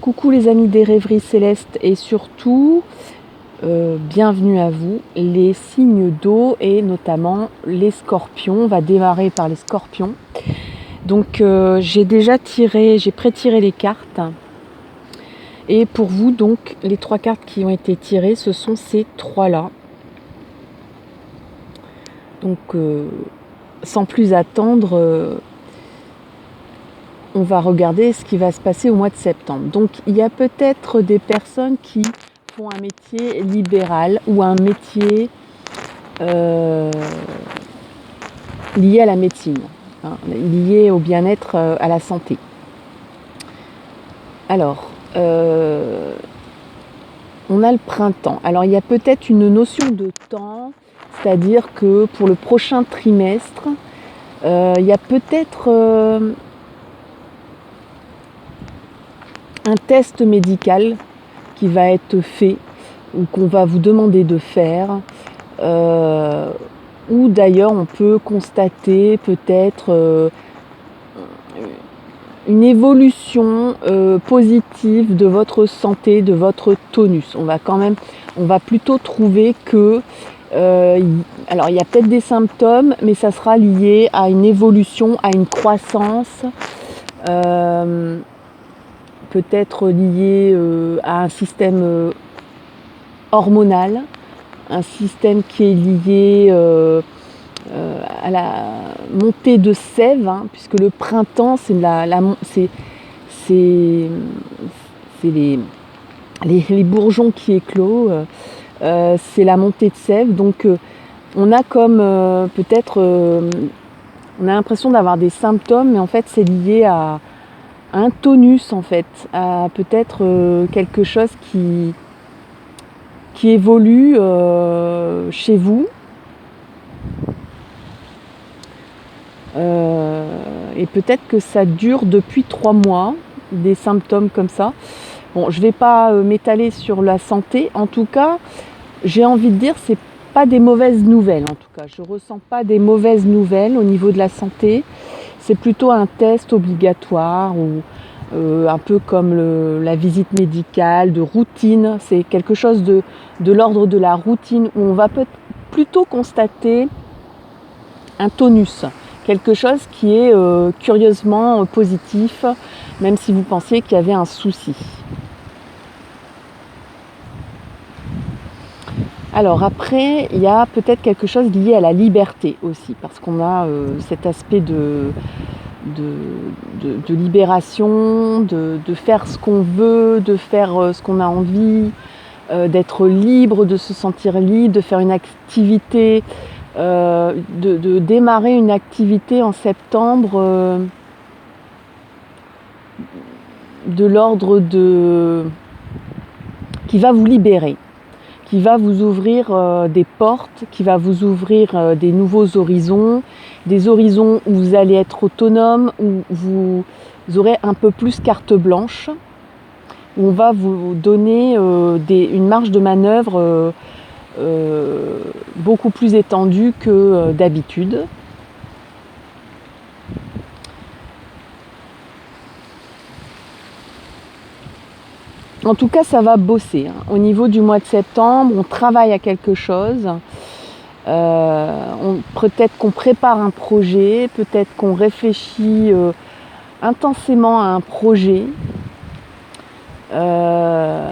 Coucou les amis des rêveries célestes et surtout, bienvenue à vous, les signes d'eau et notamment les scorpions. On va démarrer par les scorpions. Donc j'ai pré-tiré les cartes. Et pour vous donc, les 3 cartes qui ont été tirées, ce sont ces 3-là. Donc sans plus attendre, on va regarder ce qui va se passer au mois de septembre. Donc il y a peut-être des personnes qui font un métier libéral ou un métier lié à la médecine, lié au bien-être, à la santé. Alors, on a le printemps. Alors il y a peut-être une notion de temps, c'est-à-dire que pour le prochain trimestre, il y a peut-être un test médical qui va être fait ou qu'on va vous demander de faire, ou d'ailleurs on peut constater peut-être une évolution positive de votre santé, de votre tonus. On va plutôt trouver que alors il y a peut-être des symptômes, mais ça sera lié à une évolution, à une croissance, peut-être lié à un système hormonal, un système qui est lié à la montée de sève, puisque le printemps c'est les bourgeons qui éclosent, c'est la montée de sève. Donc on a comme peut-être on a l'impression d'avoir des symptômes, mais en fait c'est lié à un tonus, en fait, à peut-être quelque chose qui évolue chez vous. Et peut-être que ça dure depuis 3 mois, des symptômes comme ça. Bon, je ne vais pas m'étaler sur la santé. En tout cas, j'ai envie de dire, c'est pas des mauvaises nouvelles. En tout cas, je ne ressens pas des mauvaises nouvelles au niveau de la santé. C'est plutôt un test obligatoire ou un peu comme la visite médicale, de routine. C'est quelque chose de l'ordre de la routine où on va plutôt constater un tonus, quelque chose qui est curieusement positif, même si vous pensiez qu'il y avait un souci. Alors après, il y a peut-être quelque chose lié à la liberté aussi, parce qu'on a cet aspect de libération, de faire ce qu'on veut, de faire ce qu'on a envie, d'être libre, de se sentir libre, de faire une activité, de démarrer une activité en septembre de l'ordre qui va vous libérer, qui va vous ouvrir des portes, qui va vous ouvrir des nouveaux horizons, des horizons où vous allez être autonome, où vous aurez un peu plus carte blanche, où on va vous donner une marge de manœuvre beaucoup plus étendue que d'habitude. En tout cas, ça va bosser. Au niveau du mois de septembre, on travaille à quelque chose. Peut-être qu'on prépare un projet, peut-être qu'on réfléchit intensément à un projet, en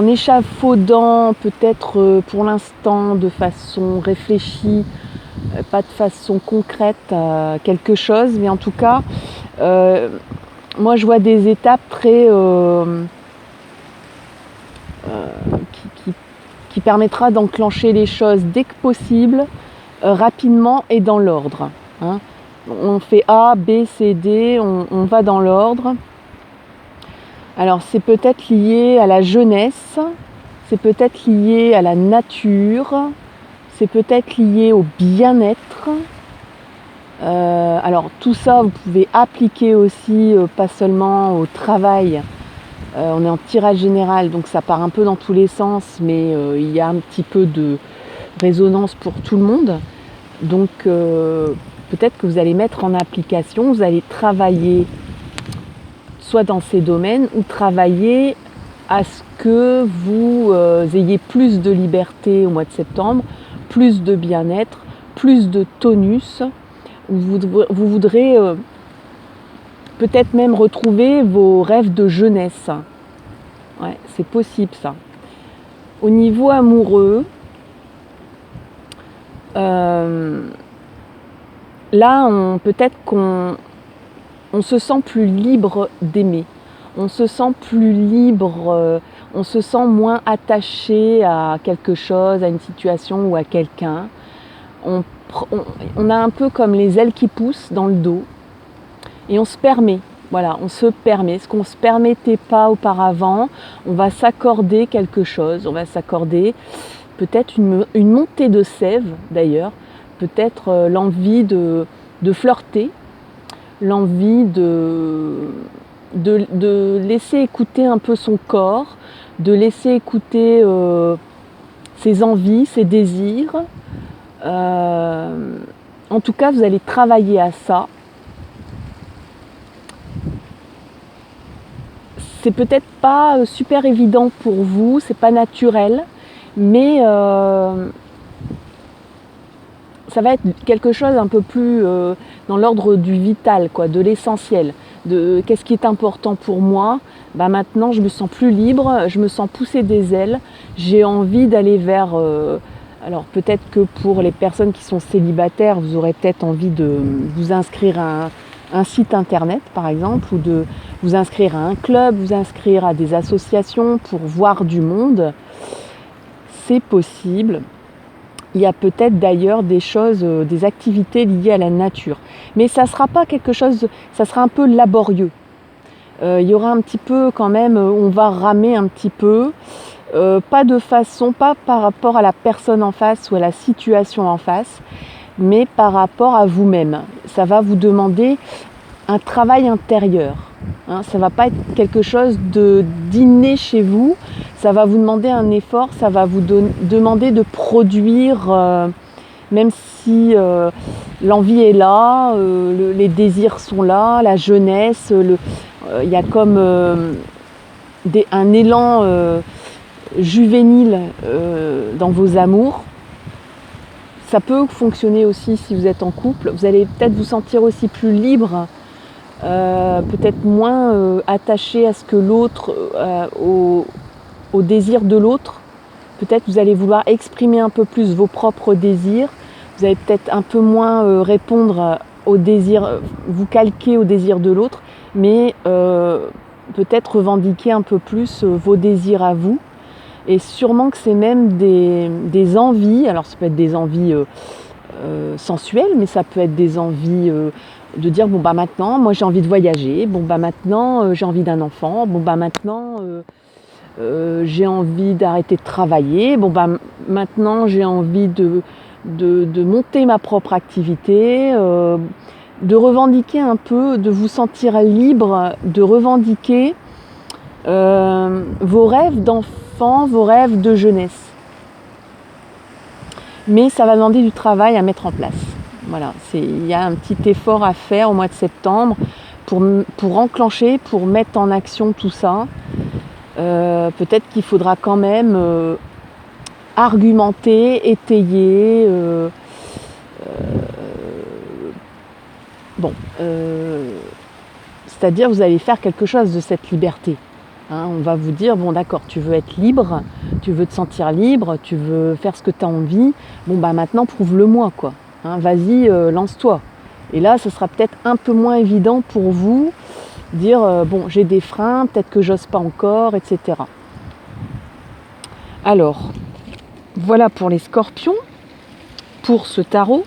échafaudant peut-être pour l'instant de façon réfléchie, pas de façon concrète, quelque chose, mais en tout cas, moi je vois des étapes très qui permettra d'enclencher les choses dès que possible, rapidement et dans l'ordre. On fait A, B, C, D, on va dans l'ordre. Alors c'est peut-être lié à la jeunesse, c'est peut-être lié à la nature, c'est peut-être lié au bien-être. Alors tout ça, vous pouvez appliquer aussi, pas seulement au travail. On est en tirage général, donc ça part un peu dans tous les sens, mais il y a un petit peu de résonance pour tout le monde. Donc peut-être que vous allez mettre en application, vous allez travailler soit dans ces domaines, ou travailler à ce que vous ayez plus de liberté au mois de septembre, plus de bien-être, plus de tonus. Vous voudrez peut-être même retrouver vos rêves de jeunesse. Ouais, c'est possible ça. Au niveau amoureux, là, peut-être qu'on se sent plus libre d'aimer. On se sent plus libre, on se sent moins attaché à quelque chose, à une situation ou à quelqu'un. On a un peu comme les ailes qui poussent dans le dos et on se permet. Voilà, on se permet. Ce qu'on ne se permettait pas auparavant, on va s'accorder quelque chose. On va s'accorder peut-être une montée de sève d'ailleurs, peut-être l'envie de flirter, l'envie de laisser écouter un peu son corps, de laisser écouter ses envies, ses désirs. En tout cas, vous allez travailler à ça. C'est peut-être pas super évident pour vous, c'est pas naturel, mais ça va être quelque chose un peu plus dans l'ordre du vital, quoi, de l'essentiel, de qu'est-ce qui est important pour moi. Maintenant, je me sens plus libre, je me sens pousser des ailes, j'ai envie d'aller vers... alors peut-être que pour les personnes qui sont célibataires, vous aurez peut-être envie de vous inscrire à un site internet par exemple, ou de vous inscrire à un club, vous inscrire à des associations pour voir du monde. C'est possible. Il y a peut-être d'ailleurs des choses, des activités liées à la nature. Mais ça ne sera pas quelque chose, ça sera un peu laborieux. Il y aura un petit peu quand même, on va ramer un petit peu. Pas de façon, pas par rapport à la personne en face ou à la situation en face, mais par rapport à vous-même. Ça va vous demander un travail intérieur. Ça ne va pas être quelque chose d'inné chez vous. Ça va vous demander un effort, ça va vous demander de produire, même si l'envie est là, les désirs sont là, la jeunesse, il y a comme un élan juvénile dans vos amours. Ça peut fonctionner aussi si vous êtes en couple. Vous allez peut-être vous sentir aussi plus libre, peut-être moins attaché à ce que l'autre, au désir de l'autre. Peut-être vous allez vouloir exprimer un peu plus vos propres désirs. Vous allez peut-être un peu moins répondre aux désirs, vous calquer au désir de l'autre, mais peut-être revendiquer un peu plus vos désirs à vous. Et sûrement que c'est même des envies, alors ça peut être des envies sensuelles, mais ça peut être des envies de dire bon maintenant moi j'ai envie de voyager, bon maintenant j'ai envie d'un enfant, bon maintenant j'ai envie d'arrêter de travailler, bon maintenant j'ai envie de monter ma propre activité, de revendiquer un peu, de vous sentir libre, de revendiquer vos rêves d'enfant, vos rêves de jeunesse. Mais ça va demander du travail à mettre en place. Voilà, il y a un petit effort à faire au mois de septembre pour enclencher, pour mettre en action tout ça. Peut-être qu'il faudra quand même argumenter, étayer. C'est-à-dire vous allez faire quelque chose de cette liberté. On va vous dire, bon d'accord, tu veux être libre, tu veux te sentir libre, tu veux faire ce que tu as envie, maintenant prouve-le-moi quoi. Vas-y, lance-toi. Et là, ce sera peut-être un peu moins évident pour vous, dire, j'ai des freins, peut-être que j'ose pas encore, etc. Alors, voilà pour les scorpions. Pour ce tarot,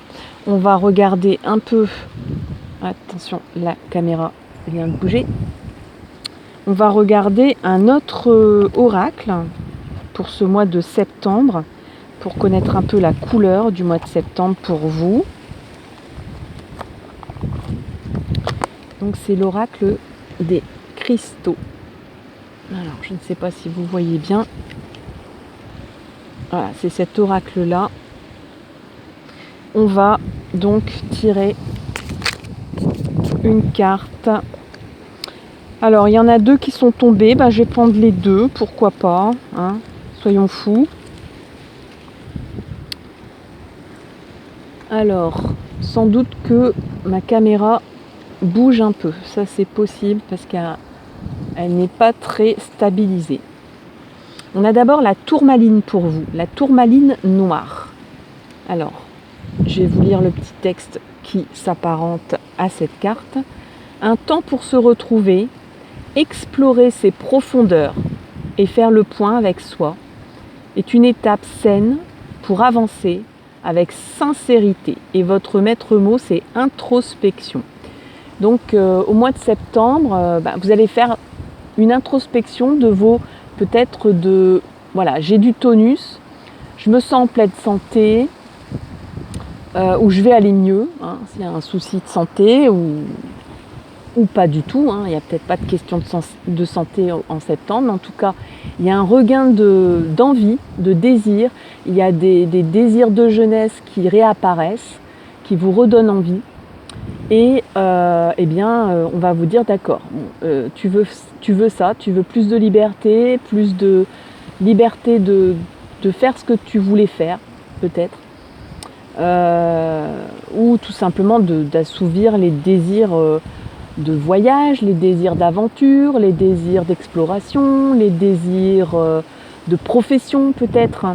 on va regarder un peu, attention, la caméra vient de bouger. On va regarder un autre oracle pour ce mois de septembre, pour connaître un peu la couleur du mois de septembre pour vous. Donc c'est l'oracle des cristaux. Alors je ne sais pas si vous voyez bien. Voilà, c'est cet oracle-là. On va donc tirer une carte Alors, il y en a 2 qui sont tombés. Je vais prendre les 2, pourquoi pas, hein, soyons fous. Alors, sans doute que ma caméra bouge un peu. Ça, c'est possible parce qu'elle n'est pas très stabilisée. On a d'abord la tourmaline pour vous, la tourmaline noire. Alors, je vais vous lire le petit texte qui s'apparente à cette carte. Un temps pour se retrouver, explorer ses profondeurs et faire le point avec soi est une étape saine pour avancer avec sincérité. Et votre maître mot, c'est introspection. Donc, au mois de septembre, vous allez faire une introspection de vos, peut-être de, voilà, j'ai du tonus, je me sens en pleine santé, ou je vais aller mieux, hein, s'il y a un souci de santé, ou pas du tout, hein, il n'y a peut-être pas de question de santé en septembre, mais en tout cas, il y a un regain d'envie, de désir, il y a des désirs de jeunesse qui réapparaissent, qui vous redonnent envie, et on va vous dire d'accord, tu veux ça, tu veux plus de liberté de faire ce que tu voulais faire, peut-être, ou tout simplement d'assouvir les désirs de voyage, les désirs d'aventure, les désirs d'exploration, les désirs de profession peut-être.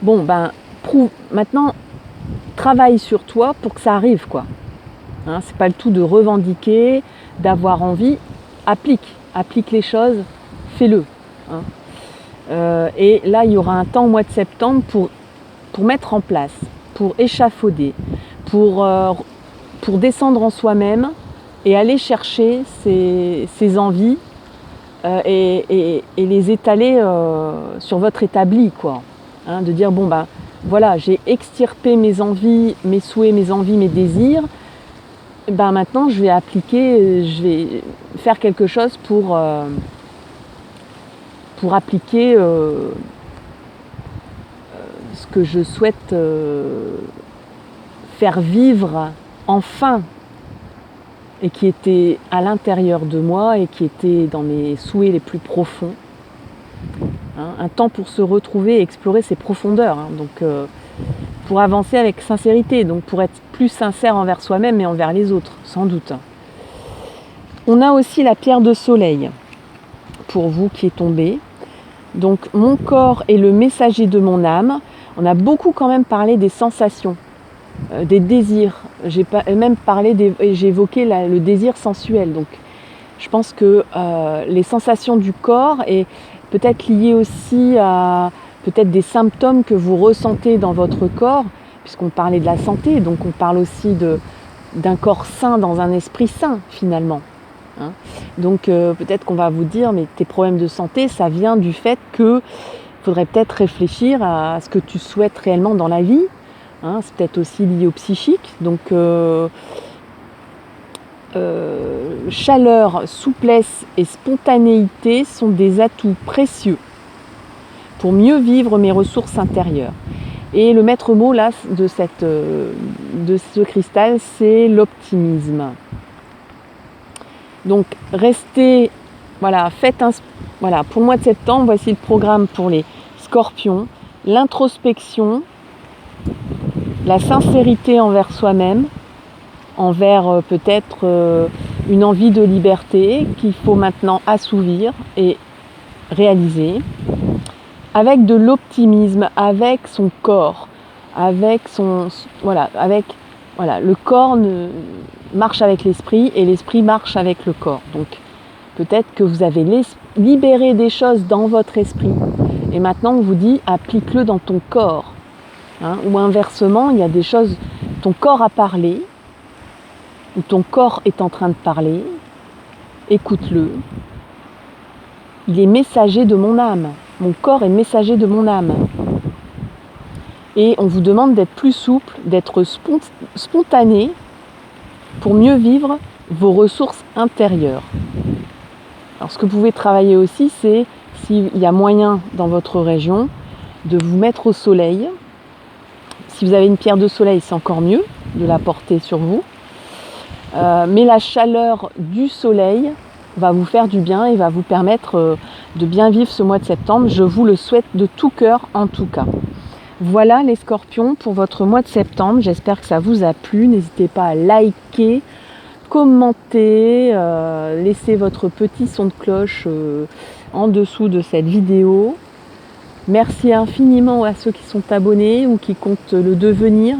Bon, maintenant, travaille sur toi pour que ça arrive, quoi. Hein, c'est pas le tout de revendiquer, d'avoir envie, applique les choses, fais-le. Hein. Et là, il y aura un temps au mois de septembre pour mettre en place, pour échafauder, pour descendre en soi-même et aller chercher ses envies et les étaler sur votre établi, quoi. Hein, de dire, voilà, j'ai extirpé mes envies, mes souhaits, mes envies, mes désirs. Maintenant, je vais faire quelque chose pour appliquer ce que je souhaite faire vivre enfin, et qui était à l'intérieur de moi et qui était dans mes souhaits les plus profonds. Hein, un temps pour se retrouver et explorer ses profondeurs. Hein, donc, pour avancer avec sincérité, donc pour être plus sincère envers soi-même et envers les autres, sans doute. On a aussi la pierre de soleil, pour vous qui est tombée. Donc, mon corps est le messager de mon âme. On a beaucoup quand même parlé des sensations, des désirs. J'ai même j'ai évoqué le désir sensuel. Donc, je pense que les sensations du corps est peut-être liées aussi à peut-être des symptômes que vous ressentez dans votre corps, puisqu'on parlait de la santé, donc on parle aussi d'un corps sain dans un esprit sain finalement. Hein. Donc peut-être qu'on va vous dire, mais tes problèmes de santé, ça vient du fait qu'il faudrait peut-être réfléchir à ce que tu souhaites réellement dans la vie. Hein. C'est peut-être aussi lié au psychique. Donc chaleur, souplesse et spontanéité sont des atouts précieux pour mieux vivre mes ressources intérieures. Et le maître mot là de ce cristal, c'est l'optimisme. Donc restez, voilà, pour le mois de septembre, voici le programme pour les scorpions, l'introspection, la sincérité envers soi-même, envers peut-être une envie de liberté qu'il faut maintenant assouvir et réaliser, avec de l'optimisme, avec son corps, avec le corps marche avec l'esprit et l'esprit marche avec le corps. Donc peut-être que vous avez libéré des choses dans votre esprit et maintenant on vous dit applique-le dans ton corps. Hein, ou inversement, il y a des choses, ton corps a parlé, ou ton corps est en train de parler, écoute-le. Il est messager de mon âme. Mon corps est messager de mon âme. Et on vous demande d'être plus souple, d'être spontané pour mieux vivre vos ressources intérieures. Alors ce que vous pouvez travailler aussi, c'est, s'il y a moyen dans votre région, de vous mettre au soleil. Si vous avez une pierre de soleil, c'est encore mieux de la porter sur vous. Mais la chaleur du soleil va vous faire du bien et va vous permettre de bien vivre ce mois de septembre. Je vous le souhaite de tout cœur en tout cas. Voilà les scorpions pour votre mois de septembre. J'espère que ça vous a plu. N'hésitez pas à liker, commenter, laissez votre petit son de cloche en dessous de cette vidéo. Merci infiniment à ceux qui sont abonnés ou qui comptent le devenir.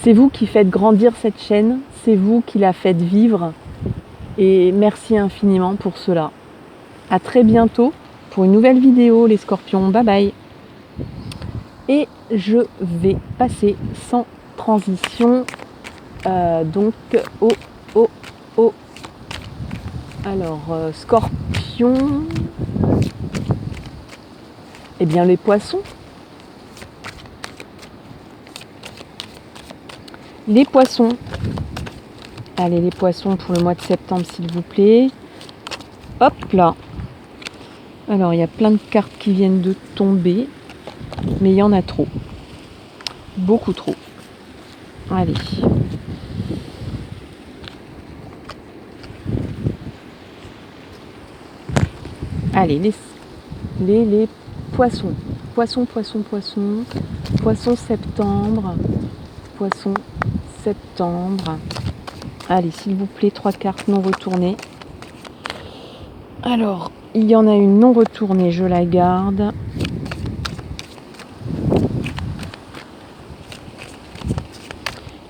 C'est vous qui faites grandir cette chaîne, c'est vous qui la faites vivre et merci infiniment pour cela. À très bientôt pour une nouvelle vidéo les scorpions, bye bye. Et je vais passer sans transition donc au alors scorpion, eh bien les poissons. Les poissons. Allez les poissons pour le mois de septembre s'il vous plaît. Hop là. Alors il y a plein de cartes qui viennent de tomber. Mais il y en a trop. Beaucoup trop. Allez. Allez, les poissons. Poisson, poisson, poisson. Poisson septembre. Poisson septembre. Allez, s'il vous plaît, 3 cartes non retournées. Alors, il y en a une non retournée, je la garde.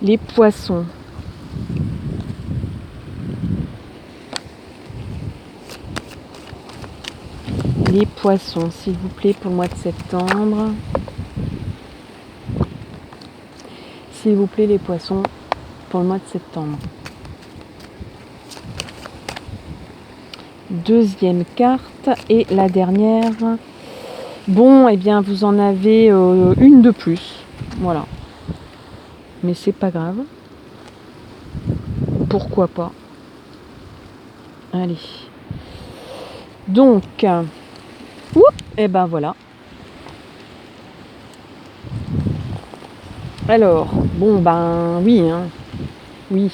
Les poissons. Les poissons, s'il vous plaît, pour le mois de septembre. S'il vous plaît, les poissons, pour le mois de septembre. Deuxième carte et la dernière. Bon, eh bien, vous en avez une de plus. Voilà. Mais c'est pas grave. Pourquoi pas? Allez. Donc, et ben voilà. Alors, bon ben oui, hein. Oui.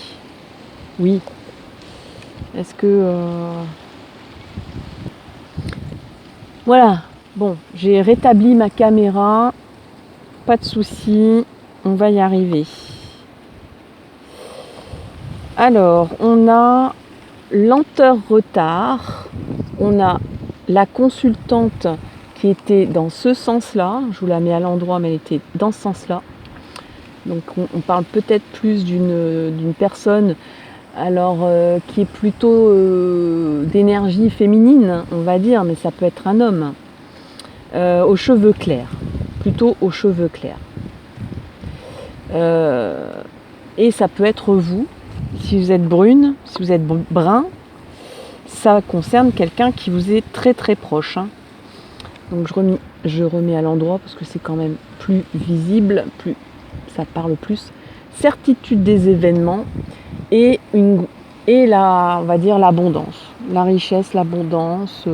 Oui. Est-ce que... Voilà. Bon, j'ai rétabli ma caméra. Pas de souci. On va y arriver. Alors, on a lenteur-retard. On a la consultante qui était dans ce sens-là. Je vous la mets à l'endroit, mais elle était dans ce sens-là. Donc, on parle peut-être plus d'une personne alors qui est plutôt d'énergie féminine, on va dire, mais ça peut être un homme. Aux cheveux clairs. Plutôt aux cheveux clairs. Et ça peut être vous, si vous êtes brune, si vous êtes brun, ça concerne quelqu'un qui vous est très très proche. Hein. Donc je remets à l'endroit parce que c'est quand même plus visible, plus ça parle plus. Certitude des événements et on va dire l'abondance, la richesse, l'abondance,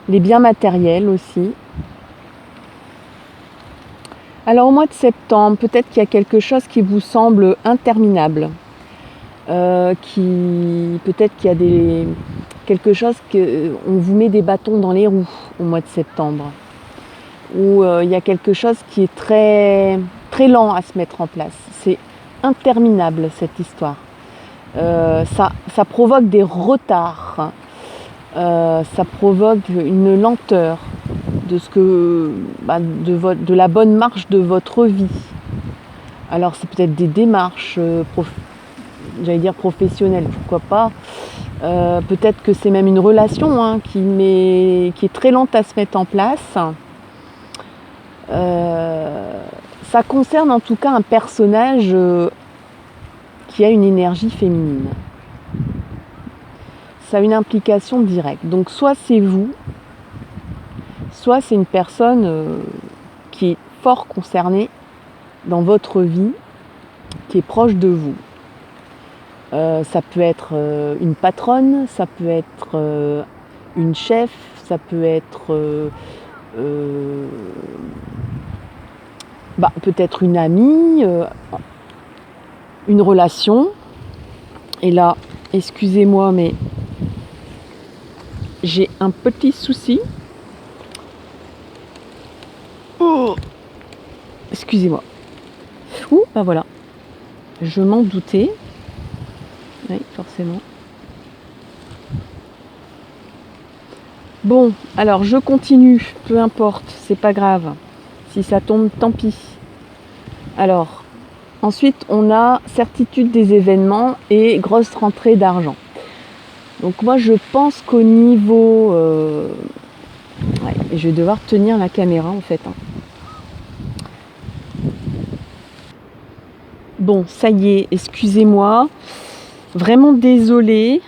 les biens matériels aussi. Alors au mois de septembre, peut-être qu'il y a quelque chose qui vous semble interminable. Peut-être qu'il y a quelque chose on vous met des bâtons dans les roues au mois de septembre. Ou il y a quelque chose qui est très, très lent à se mettre en place. C'est interminable cette histoire. Ça provoque des retards. Ça provoque une lenteur de la bonne marche de votre vie. Alors c'est peut-être des démarches professionnelles, pourquoi pas. Peut-être que c'est même une relation hein, qui est très lente à se mettre en place. Ça concerne en tout cas un personnage qui a une énergie féminine. Ça a une implication directe. Donc soit c'est vous, soit c'est une personne qui est fort concernée dans votre vie, qui est proche de vous. Ça peut être une patronne, ça peut être une chef, ça peut être peut-être une amie, une relation. Et là, excusez-moi, mais j'ai un petit souci. Oh, excusez-moi. Ouh, bah voilà. Je m'en doutais. Oui, forcément. Bon, alors je continue, peu importe, c'est pas grave. Si ça tombe, tant pis. Alors, ensuite, on a certitude des événements et grosse rentrée d'argent. Donc moi, je pense qu'au niveau... ouais, je vais devoir tenir la caméra en fait. Bon, ça y est, excusez-moi. Vraiment désolée.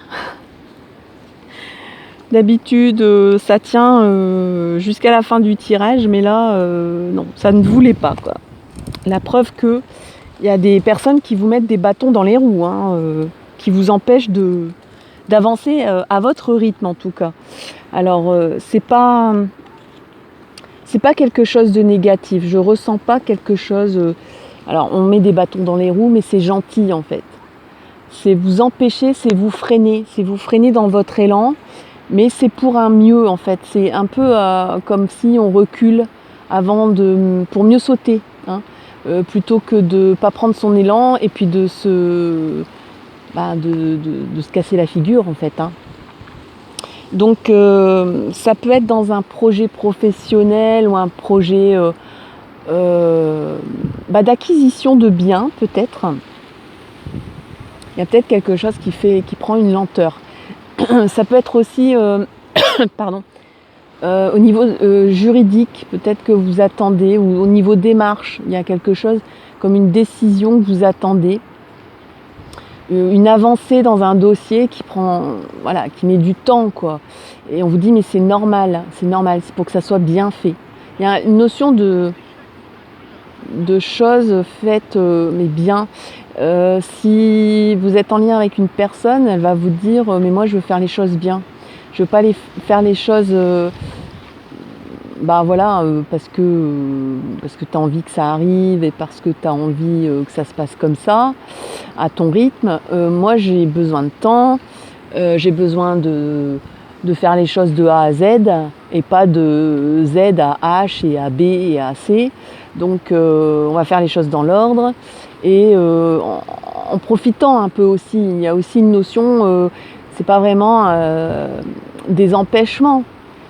D'habitude, ça tient jusqu'à la fin du tirage, mais là, non, ça ne voulait pas, quoi. La preuve que il y a des personnes qui vous mettent des bâtons dans les roues, qui vous empêchent d'avancer à votre rythme, en tout cas. Alors, c'est pas quelque chose de négatif. Je ressens pas quelque chose. Alors, on met des bâtons dans les roues, mais c'est gentil, en fait. C'est vous empêcher, c'est vous freiner dans votre élan. Mais c'est pour un mieux en fait, c'est un peu comme si on recule pour mieux sauter, plutôt que de ne pas prendre son élan et puis de se casser la figure en fait. Donc ça peut être dans un projet professionnel ou un projet d'acquisition de biens peut-être. Il y a peut-être quelque chose qui prend une lenteur. Ça peut être aussi, au niveau juridique, peut-être que vous attendez, ou au niveau démarche, il y a quelque chose comme une décision que vous attendez, une avancée dans un dossier qui met du temps, quoi. Et on vous dit mais c'est normal, c'est pour que ça soit bien fait. Il y a une notion de choses faites mais bien. Si vous êtes en lien avec une personne, elle va vous dire mais moi je veux faire les choses bien. Je veux pas faire les choses parce que tu as envie que ça arrive et parce que tu as envie que ça se passe comme ça, à ton rythme. Moi j'ai besoin de temps, j'ai besoin de faire les choses de A à Z et pas de Z à H et à B et à C. Donc on va faire les choses dans l'ordre et en profitant un peu aussi. Il y a aussi une notion, c'est pas vraiment des empêchements,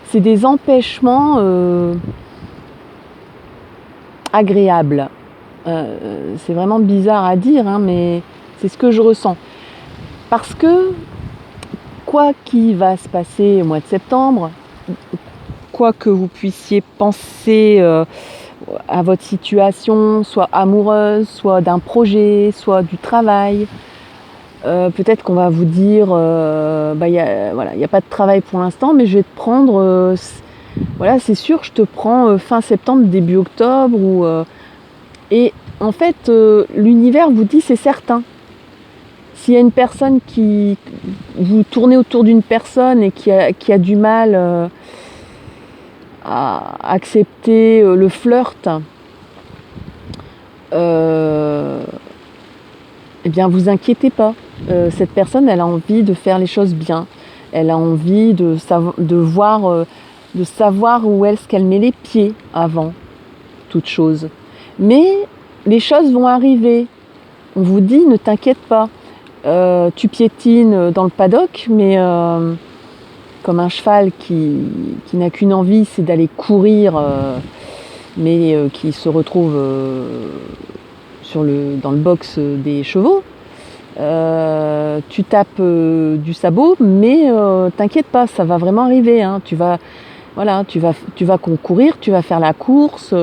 c'est des empêchements agréables. C'est vraiment bizarre à dire, mais c'est ce que je ressens. Parce que quoi qu'il va se passer au mois de septembre, quoi que vous puissiez penser à votre situation, soit amoureuse, soit d'un projet, soit du travail, peut-être qu'on va vous dire il n'y a pas de travail pour l'instant, mais je vais te prendre, c'est sûr, je te prends fin septembre, début octobre. Et en fait, l'univers vous dit c'est certain. S'il y a une personne vous tournez autour d'une personne et qui a du mal à accepter le flirt, eh bien vous inquiétez pas. Cette personne, elle a envie de faire les choses bien. Elle a envie de savoir où est-ce qu'elle met les pieds avant toute chose. Mais les choses vont arriver. On vous dit, ne t'inquiète pas. Tu piétines dans le paddock, mais comme un cheval qui n'a qu'une envie, c'est d'aller courir, mais qui se retrouve dans le box des chevaux. Tu tapes du sabot, mais t'inquiète pas, ça va vraiment arriver. Tu vas concourir, tu vas faire la course.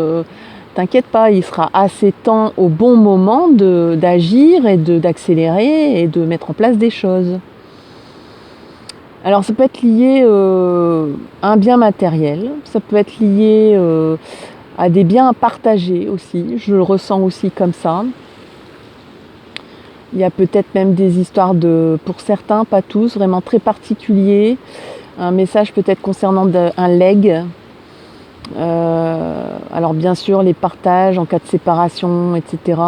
T'inquiète pas, il sera assez temps au bon moment d'agir et d'accélérer et de mettre en place des choses. Alors ça peut être lié à un bien matériel, ça peut être lié à des biens à partager aussi, je le ressens aussi comme ça. Il y a peut-être même des histoires pour certains, pas tous, vraiment très particuliers. Un message peut-être concernant un legs. Alors bien sûr les partages en cas de séparation, etc.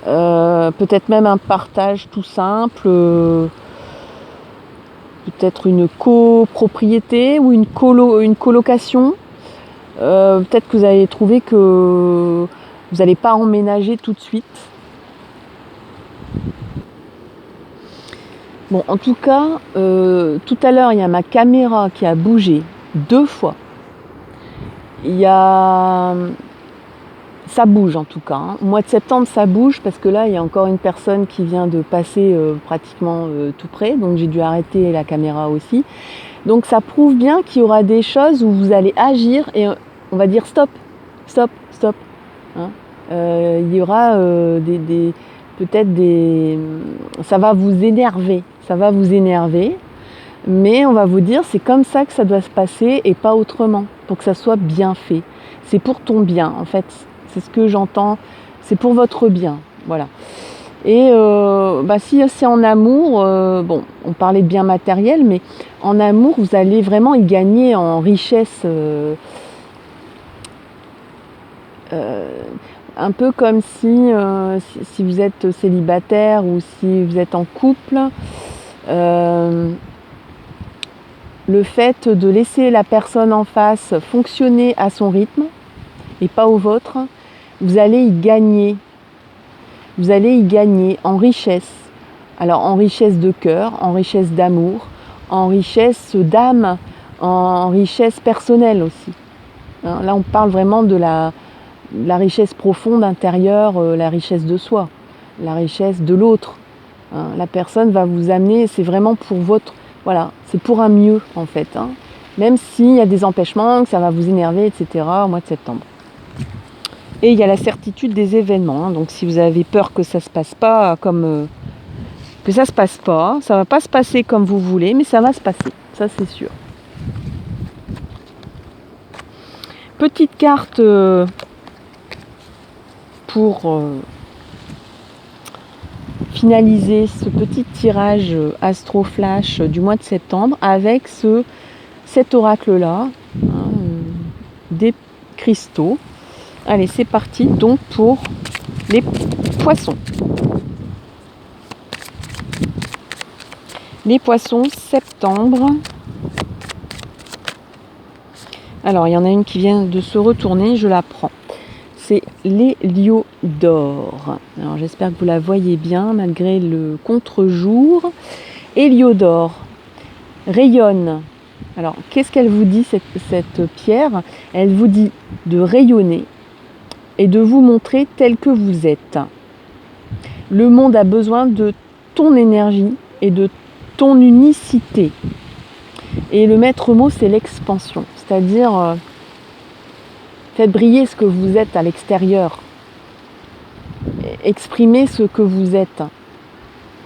peut-être même un partage tout simple, peut-être une copropriété ou une colocation. Peut-être que vous allez trouver que vous n'allez pas emménager tout de suite. Bon, en tout cas, tout à l'heure, il y a ma caméra qui a bougé 2 fois. Ça bouge en tout cas. Hein. Au mois de septembre, ça bouge parce que là, il y a encore une personne qui vient de passer pratiquement tout près. Donc, j'ai dû arrêter la caméra aussi. Donc, ça prouve bien qu'il y aura des choses où vous allez agir et on va dire stop, stop, stop. Hein. Il y aura peut-être des... Ça va vous énerver. Ça va vous énerver. Mais on va vous dire, c'est comme ça que ça doit se passer et pas autrement. Pour que ça soit bien fait. C'est pour ton bien, en fait. C'est ce que j'entends, c'est pour votre bien, voilà. Et si c'est en amour, bon, on parlait de bien matériel, mais en amour, vous allez vraiment y gagner en richesse, un peu comme si vous êtes célibataire ou si vous êtes en couple, le fait de laisser la personne en face fonctionner à son rythme et pas au vôtre, vous allez y gagner. Vous allez y gagner en richesse. Alors en richesse de cœur, en richesse d'amour, en richesse d'âme, en richesse personnelle aussi. Hein, là on parle vraiment de la richesse profonde intérieure, la richesse de soi, la richesse de l'autre. Hein, la personne va vous amener, c'est vraiment pour votre... Voilà, c'est pour un mieux en fait. Hein, même s'il y a des empêchements, que ça va vous énerver, etc. au mois de septembre. Et il y a la certitude des événements. Hein. Donc si vous avez peur que ça se passe pas comme que ça se passe pas, ça va pas se passer comme vous voulez, mais ça va se passer. Ça c'est sûr. Petite carte pour finaliser ce petit tirage Astro Flash du mois de septembre avec cet oracle là, hein, des cristaux. Allez, c'est parti donc pour les poissons. Les poissons, septembre. Alors, il y en a une qui vient de se retourner, je la prends. C'est l'héliodore. Alors, j'espère que vous la voyez bien malgré le contre-jour. Héliodore rayonne. Alors, qu'est-ce qu'elle vous dit, cette pierre? Elle vous dit de rayonner et de vous montrer tel que vous êtes. Le monde a besoin de ton énergie et de ton unicité. Et le maître mot, c'est l'expansion. C'est-à-dire, faites briller ce que vous êtes à l'extérieur. Exprimez ce que vous êtes.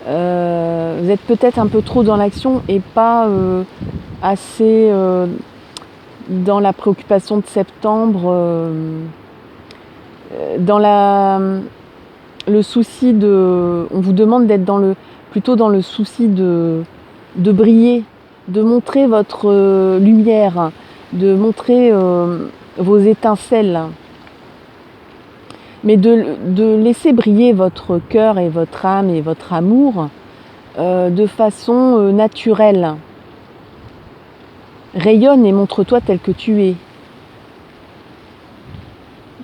Vous êtes peut-être un peu trop dans l'action et pas assez dans la préoccupation de septembre, dans le souci de... On vous demande d'être plutôt dans le souci de briller, de montrer votre lumière, de montrer vos étincelles, mais de laisser briller votre cœur et votre âme et votre amour de façon naturelle. Rayonne et montre-toi tel que tu es.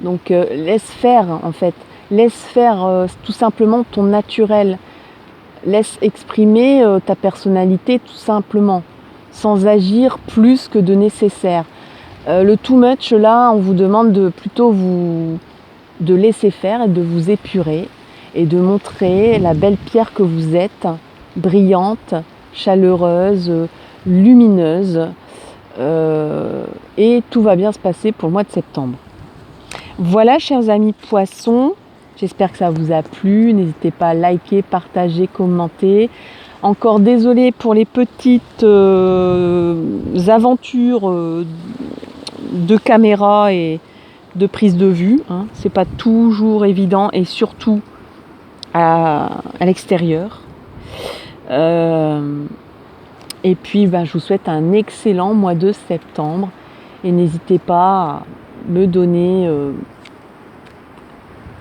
Donc laisse faire en fait, laisse faire tout simplement ton naturel, laisse exprimer ta personnalité tout simplement, sans agir plus que de nécessaire. Le too much là, on vous demande de plutôt de laisser faire et de vous épurer et de montrer la belle pierre que vous êtes, brillante, chaleureuse, lumineuse, et tout va bien se passer pour le mois de septembre. Voilà, chers amis poissons, j'espère que ça vous a plu. N'hésitez pas à liker, partager, commenter. Encore désolée pour les petites aventures de caméra et de prise de vue. Hein. C'est pas toujours évident et surtout à l'extérieur. Et puis, je vous souhaite un excellent mois de septembre. Et n'hésitez pas à me donner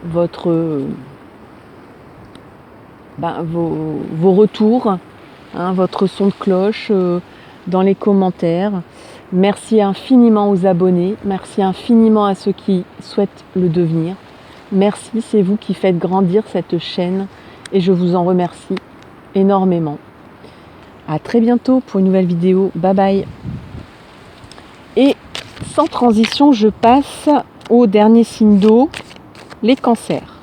votre vos retours, hein, votre son de cloche dans les commentaires. Merci infiniment aux abonnés, merci infiniment à ceux qui souhaitent le devenir. Merci, c'est vous qui faites grandir cette chaîne et je vous en remercie énormément. À très bientôt pour une nouvelle vidéo. Bye bye. Et sans transition, je passe au dernier signe d'eau, les cancers.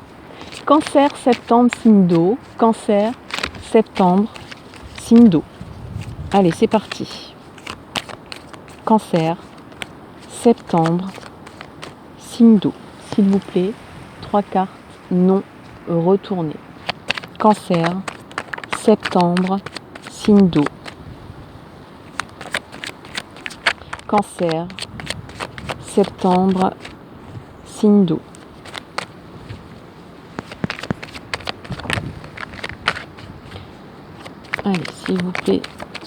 Cancer, septembre, signe d'eau. Cancer, septembre, signe d'eau. Allez, c'est parti. Cancer, septembre, signe d'eau. S'il vous plaît, 3 cartes non retournées. Cancer, septembre, signe d'eau. Cancer, septembre, signe d'eau. Allez, s'il vous plaît,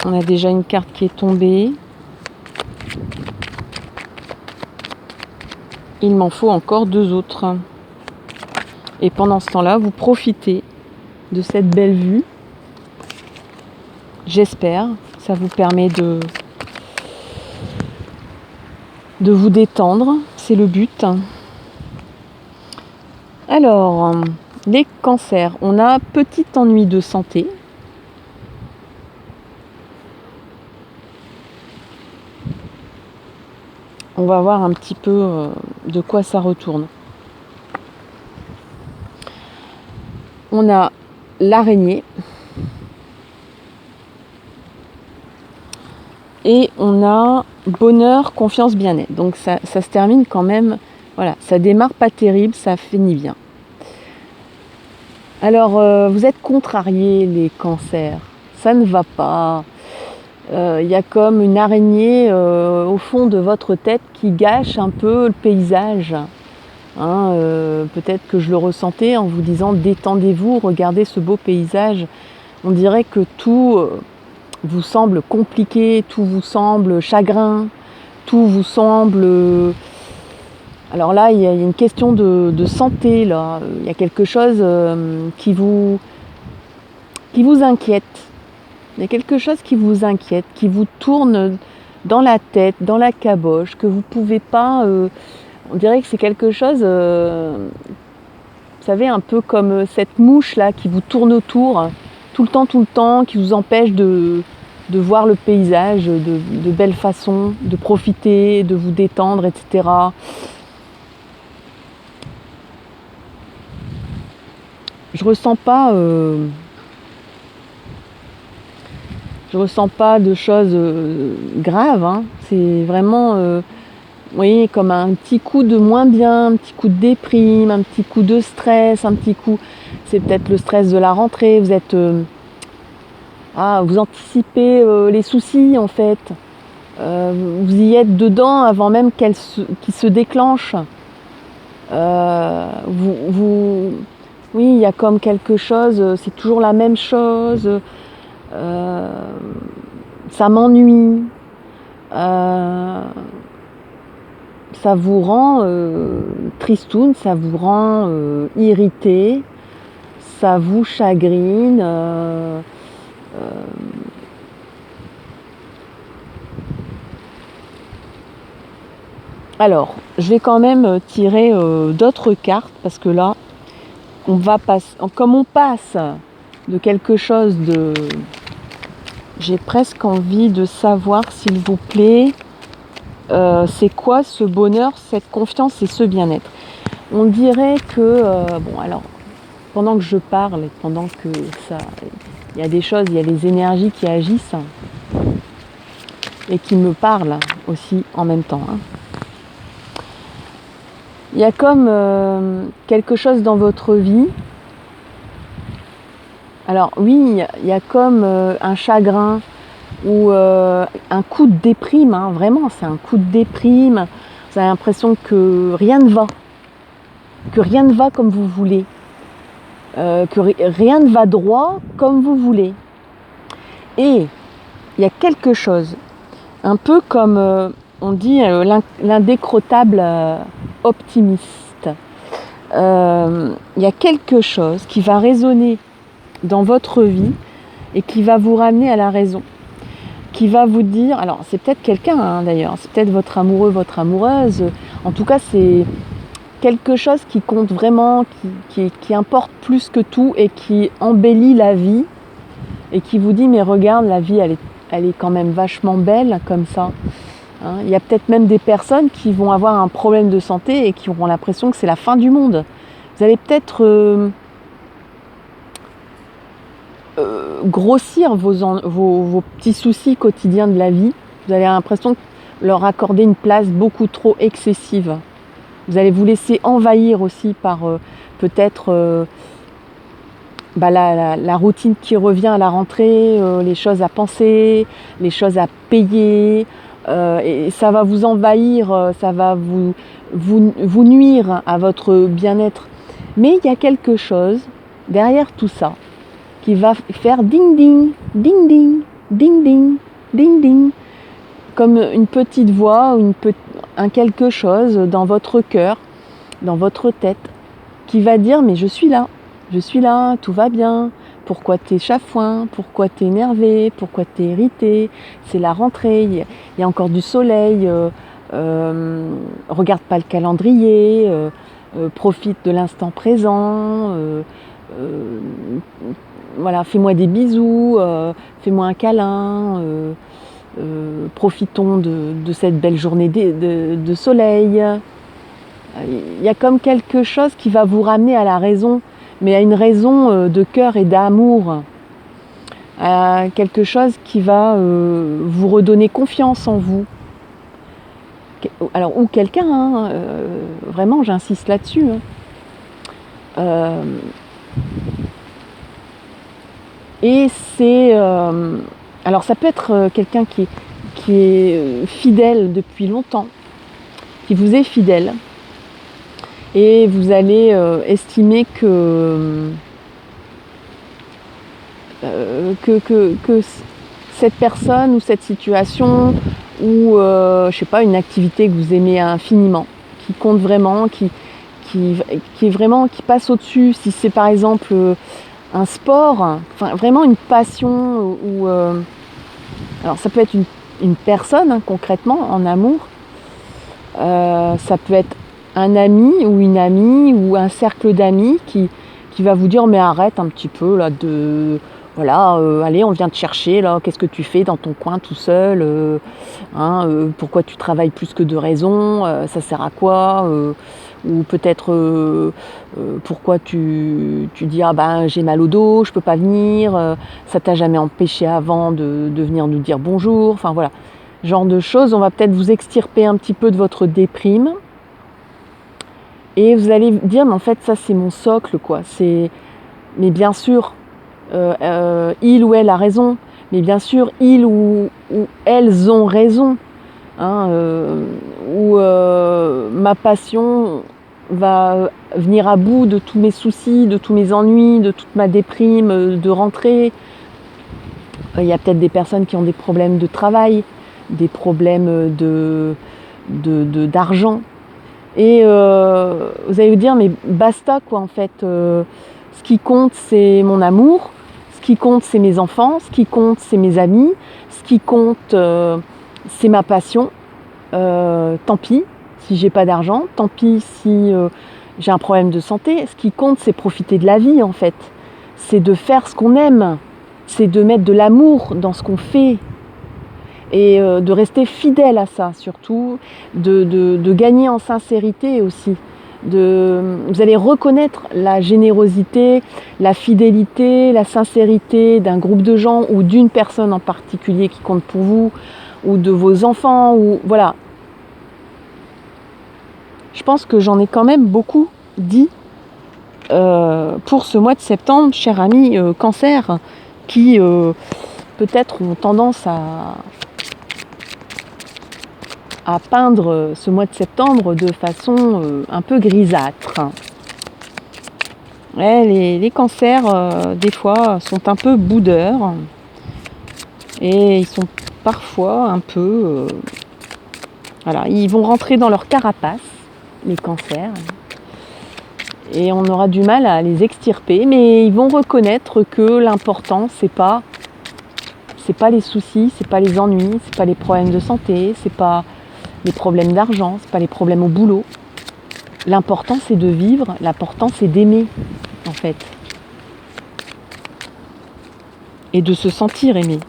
on a déjà une carte qui est tombée. Il m'en faut encore 2 autres. Et pendant ce temps-là, vous profitez de cette belle vue. J'espère, ça vous permet de vous détendre, c'est le but. Alors, les cancers, on a petit ennui de santé. On va voir un petit peu de quoi ça retourne. On a l'araignée. Et on a bonheur, confiance, bien-être. Donc ça se termine quand même, voilà, ça démarre pas terrible, ça finit bien. Alors, vous êtes contrariés les cancers, ça ne va pas. Il y a comme une araignée au fond de votre tête qui gâche un peu le paysage. Hein, peut-être que je le ressentais en vous disant détendez-vous, regardez ce beau paysage. On dirait que tout vous semble compliqué, tout vous semble chagrin, tout vous semble... Alors là, il y a une question de santé, là. Il y a quelque chose qui vous inquiète. Il y a quelque chose qui vous inquiète, qui vous tourne dans la tête, dans la caboche, que vous ne pouvez pas... on dirait que c'est quelque chose... vous savez, un peu comme cette mouche-là qui vous tourne autour, tout le temps, qui vous empêche de voir le paysage de belle façon, de profiter, de vous détendre, etc. Je ressens pas de choses graves, hein. C'est vraiment, vous voyez, comme un petit coup de moins bien, un petit coup de déprime, un petit coup de stress, un petit coup, c'est peut-être le stress de la rentrée, vous êtes, vous anticipez les soucis en fait, vous y êtes dedans avant même qu'ils se déclenchent. Oui, il y a comme quelque chose, c'est toujours la même chose, ça m'ennuie, ça vous rend tristoun, ça vous rend irrité, ça vous chagrine. Alors, je vais quand même tirer d'autres cartes parce que là, on va passer, comme on passe de quelque chose de... J'ai presque envie de savoir, s'il vous plaît, c'est quoi ce bonheur, cette confiance et ce bien-être. On dirait que, bon alors, pendant que je parle, pendant que ça... Il y a des choses, il y a les énergies qui agissent et qui me parlent aussi en même temps. Hein. Il y a comme quelque chose dans votre vie. Alors oui, il y a comme un chagrin ou un coup de déprime. Hein, vraiment, c'est un coup de déprime. Vous avez l'impression que rien ne va. Que rien ne va comme vous voulez. Que rien ne va droit comme vous voulez. Et il y a quelque chose, un peu comme on dit l'indécrottable optimiste. Il y a quelque chose qui va résonner dans votre vie et qui va vous ramener à la raison, qui va vous dire, alors c'est peut-être quelqu'un d'ailleurs, c'est peut-être votre amoureux, votre amoureuse, en tout cas c'est quelque chose qui compte vraiment, qui importe plus que tout et qui embellit la vie et qui vous dit mais regarde, la vie elle est quand même vachement belle comme ça. Hein, il y a peut-être même des personnes qui vont avoir un problème de santé et qui auront l'impression que c'est la fin du monde. Vous allez peut-être grossir vos petits soucis quotidiens de la vie. Vous avez l'impression de leur accorder une place beaucoup trop excessive. Vous allez vous laisser envahir aussi par peut-être la routine qui revient à la rentrée, les choses à penser, les choses à payer, et ça va vous envahir, ça va vous nuire à votre bien-être. Mais il y a quelque chose derrière tout ça qui va faire ding ding, ding ding, ding ding, ding ding, comme une petite voix, un quelque chose dans votre cœur, dans votre tête, qui va dire mais je suis là, tout va bien, pourquoi t'es chafouin, pourquoi t'es énervé, pourquoi t'es irrité, c'est la rentrée, il y a encore du soleil, regarde pas le calendrier, profite de l'instant présent, voilà, fais-moi des bisous, fais-moi un câlin, profitons de cette belle journée de soleil. Il y a comme quelque chose qui va vous ramener à la raison, mais à une raison de cœur et d'amour, à quelque chose qui va vous redonner confiance en vous. Alors, ou quelqu'un, hein, vraiment j'insiste là-dessus. Hein. Et c'est... alors ça peut être quelqu'un qui est fidèle depuis longtemps, qui vous est fidèle, et vous allez estimer que cette personne ou cette situation ou je sais pas, une activité que vous aimez infiniment, qui compte vraiment, qui est vraiment, qui passe au-dessus, si c'est par exemple un sport, enfin vraiment une passion ou alors ça peut être une personne hein, concrètement en amour, ça peut être un ami ou une amie ou un cercle d'amis qui va vous dire mais arrête un petit peu là de voilà, allez on vient te chercher là, qu'est-ce que tu fais dans ton coin tout seul, pourquoi tu travailles plus que de raison, ça sert à quoi, ou peut-être pourquoi tu dis ah ben j'ai mal au dos, je peux pas venir, ça t'a jamais empêché avant de venir nous dire bonjour, enfin voilà, genre de choses. On va peut-être vous extirper un petit peu de votre déprime et vous allez dire mais en fait ça c'est mon socle quoi, mais bien sûr il ou elle a raison, mais bien sûr ils ou elles ont raison, hein, ma passion va venir à bout de tous mes soucis, de tous mes ennuis, de toute ma déprime de rentrée. Il y a peut-être des personnes qui ont des problèmes de travail, des problèmes d'argent. Et vous allez vous dire, mais basta quoi en fait. Ce qui compte c'est mon amour, ce qui compte c'est mes enfants, ce qui compte c'est mes amis, ce qui compte c'est ma passion. Tant pis si j'ai pas d'argent, tant pis si j'ai un problème de santé. Ce qui compte c'est profiter de la vie en fait. C'est de faire ce qu'on aime, c'est de mettre de l'amour dans ce qu'on fait. Et de rester fidèle à ça surtout, de gagner en sincérité aussi. Vous allez reconnaître la générosité, la fidélité, la sincérité d'un groupe de gens ou d'une personne en particulier qui compte pour vous, ou de vos enfants, ou voilà. Je pense que j'en ai quand même beaucoup dit pour ce mois de septembre, chers amis Cancer, qui peut-être ont tendance à peindre ce mois de septembre de façon un peu grisâtre. Ouais, les cancers, des fois, sont un peu boudeurs. Et ils sont parfois un peu... voilà, ils vont rentrer dans leur carapace, les cancers. et on aura du mal à les extirper, mais ils vont reconnaître que l'important, c'est pas les soucis, c'est pas les ennuis, c'est pas les problèmes de santé, c'est pas les problèmes d'argent, c'est pas les problèmes au boulot. L'important, c'est de vivre, l'important, c'est d'aimer, en fait. Et de se sentir aimé.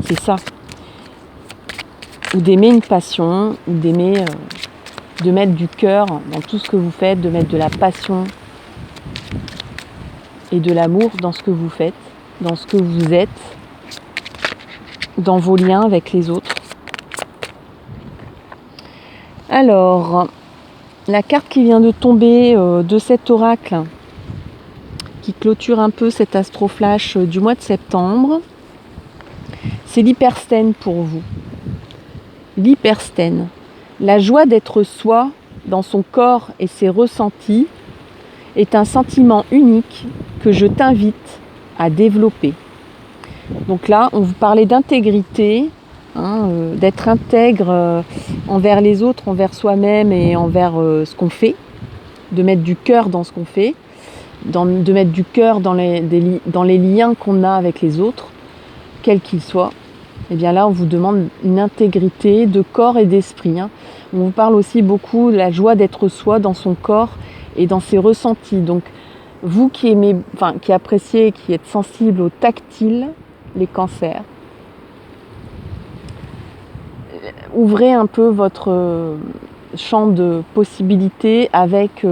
C'est ça. Ou d'aimer une passion, ou d'aimer, de mettre du cœur dans tout ce que vous faites, de mettre de la passion et de l'amour dans ce que vous faites, dans ce que vous êtes, dans vos liens avec les autres. Alors, la carte qui vient de tomber de cet oracle, qui clôture un peu cet astroflash du mois de septembre, c'est l'hyperstène pour vous. L'hyperstène. La joie d'être soi dans son corps et ses ressentis est un sentiment unique que je t'invite à développer. Donc là, on vous parlait d'intégrité, d'être intègre envers les autres, envers soi-même et envers ce qu'on fait, de mettre du cœur dans ce qu'on fait, de mettre du cœur dans les liens qu'on a avec les autres, quels qu'ils soient. Et bien là, on vous demande une intégrité de corps et d'esprit. On vous parle aussi beaucoup de la joie d'être soi dans son corps et dans ses ressentis. Donc, vous qui aimez, qui appréciez, qui êtes sensible au tactile, les cancers, ouvrez un peu votre champ de possibilités avec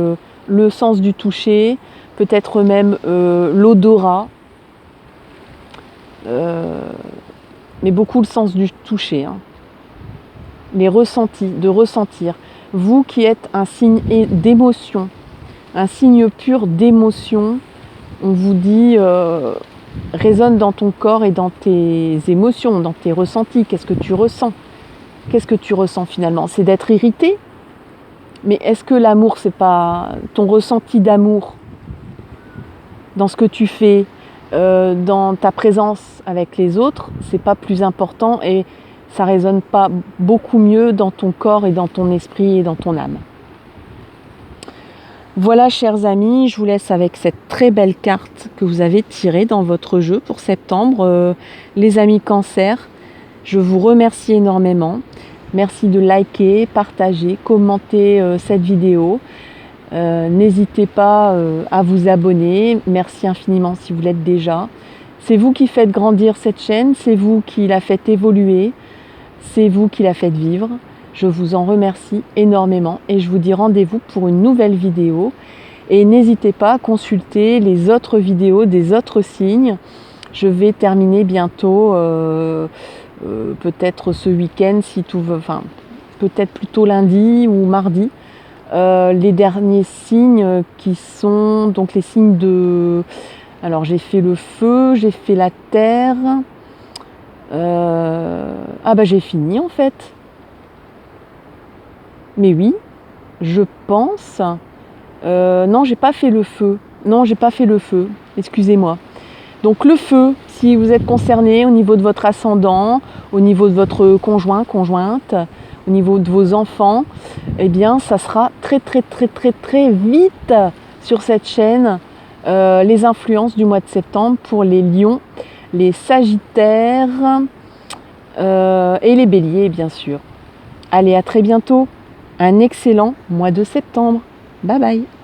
le sens du toucher, peut-être même l'odorat, mais beaucoup le sens du toucher, les ressentis, de ressentir. Vous qui êtes un signe d'émotion, un signe pur d'émotion, on vous dit résonne dans ton corps et dans tes émotions, dans tes ressentis. Qu'est-ce que tu ressens ? Qu'est-ce que tu ressens finalement ? C'est d'être irrité ? Mais est-ce que l'amour, c'est pas ton ressenti d'amour dans ce que tu fais, dans ta présence avec les autres, c'est pas plus important et ça résonne pas beaucoup mieux dans ton corps et dans ton esprit et dans ton âme. Voilà, chers amis, je vous laisse avec cette très belle carte que vous avez tirée dans votre jeu pour septembre. Les amis cancer, je vous remercie énormément. Merci de liker, partager, commenter cette vidéo. N'hésitez pas à vous abonner. Merci infiniment si vous l'êtes déjà. C'est vous qui faites grandir cette chaîne, c'est vous qui la faites évoluer, c'est vous qui la faites vivre. Je vous en remercie énormément et je vous dis rendez-vous pour une nouvelle vidéo. Et n'hésitez pas à consulter les autres vidéos des autres signes. Je vais terminer bientôt, peut-être ce week-end, si tout veut, peut-être plutôt lundi ou mardi. Les derniers signes qui sont donc les signes de... Alors j'ai fait le feu, j'ai fait la terre. J'ai fini en fait. Mais oui, je pense... non, j'ai pas fait le feu. Non, j'ai pas fait le feu. Excusez-moi. Donc le feu, si vous êtes concerné au niveau de votre ascendant, au niveau de votre conjoint, conjointe, au niveau de vos enfants, eh bien ça sera très vite sur cette chaîne les influences du mois de septembre pour les lions, les sagittaires et les béliers bien sûr. Allez, à très bientôt. Un excellent mois de septembre. Bye bye.